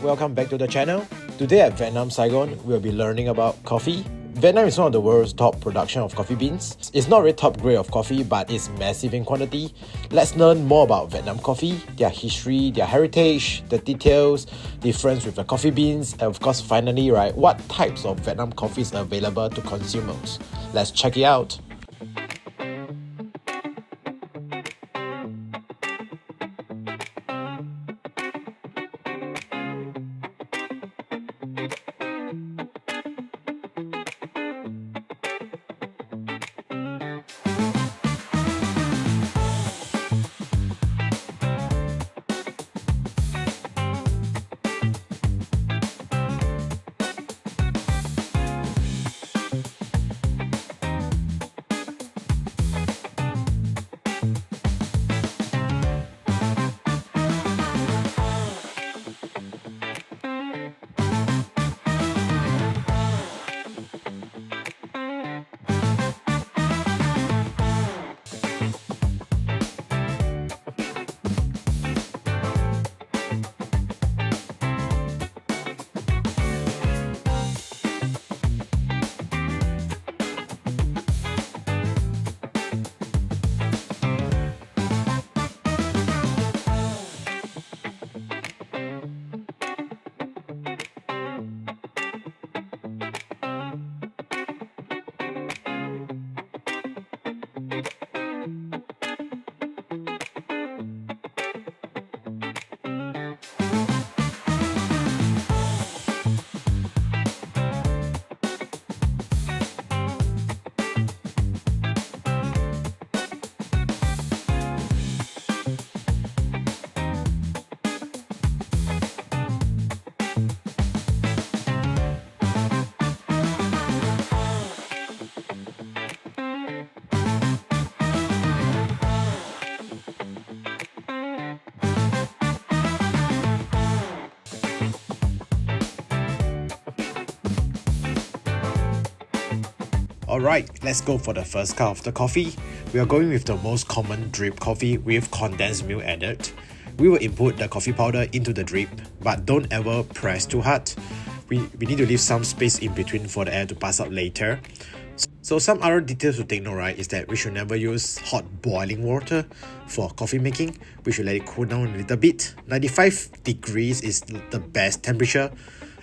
welcome back to the channel. Today at Vietnam, Saigon, we'll be learning about coffee. Vietnam is one of the world's top production of coffee beans. It's not really top grade of coffee, but it's massive in quantity. Let's learn more about Vietnam coffee, their history, their heritage, the details, difference with the coffee beans, and of course finally, what types of Vietnam coffees are available to consumers. Let's check it out. Alright, let's go for the first cup of the coffee. We are going with the most common drip coffee with condensed milk added. We will input the coffee powder into the drip, but don't ever press too hard. We need to leave some space in between for the air to pass out later. So some other details to take note, is that we should never use hot boiling water for coffee making. We should let it cool down a little bit. 95 degrees is the best temperature.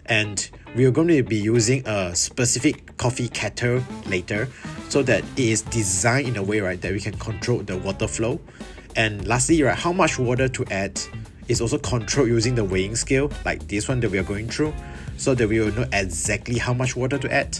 And we are going to be using a specific coffee kettle later so that it is designed in a way that we can control the water flow. And lastly, how much water to add is also controlled using the weighing scale like this one that we are going through, so that we will know exactly how much water to add.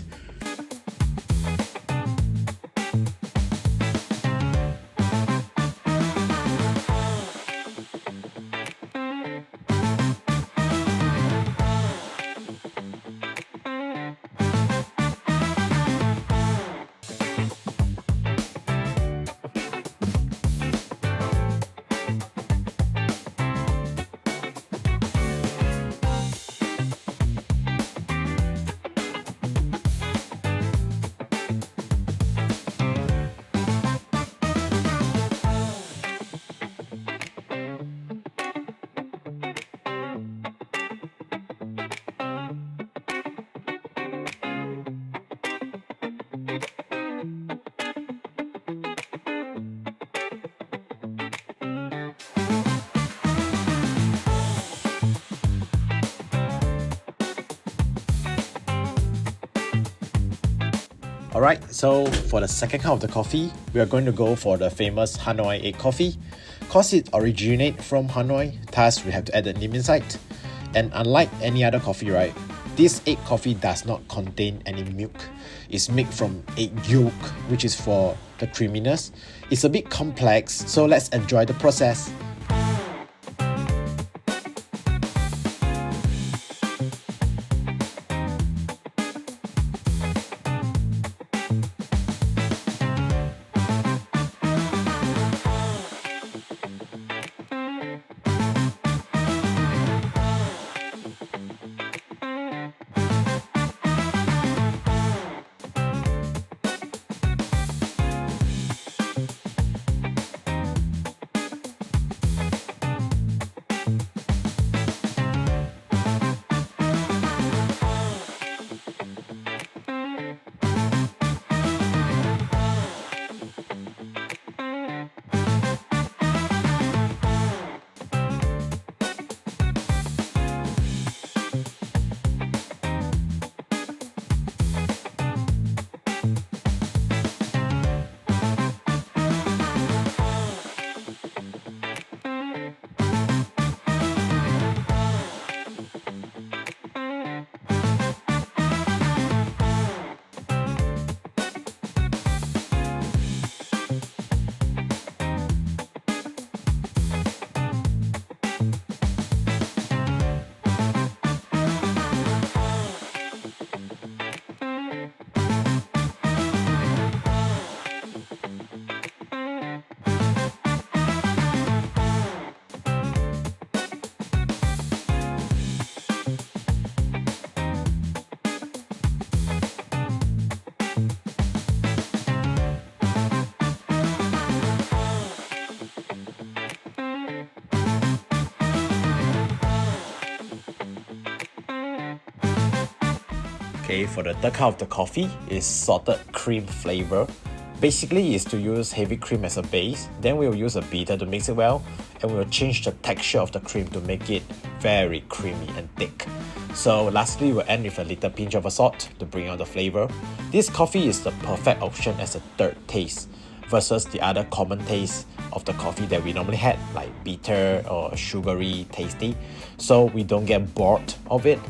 Alright, so for the second cup of the coffee, we are going to go for the famous Hanoi egg coffee. Cause it originates from Hanoi, thus we have to add the name inside. And unlike any other coffee, this egg coffee does not contain any milk. It's made from egg yolk, which is for the creaminess. It's a bit complex, so let's enjoy the process. Okay, for the third cup of the coffee is salted cream flavor. Basically, is to use heavy cream as a base, then we will use a beater to mix it well, and we will change the texture of the cream to make it very creamy and thick. So lastly, we'll end with a little pinch of salt to bring out the flavor. This coffee is the perfect option as a third taste versus the other common taste of the coffee that we normally had, like bitter or sugary tasty, so we don't get bored of it.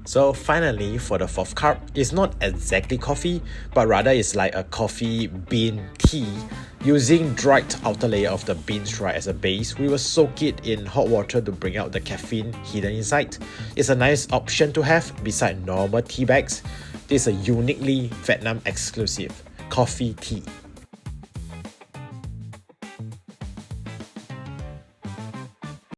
So finally, for the fourth carb, it's not exactly coffee, but rather it's like a coffee bean tea. Using dried outer layer of the beans right as a base, we will soak it in hot water to bring out the caffeine hidden inside. It's a nice option to have beside normal tea bags. This is a uniquely Vietnam exclusive coffee tea.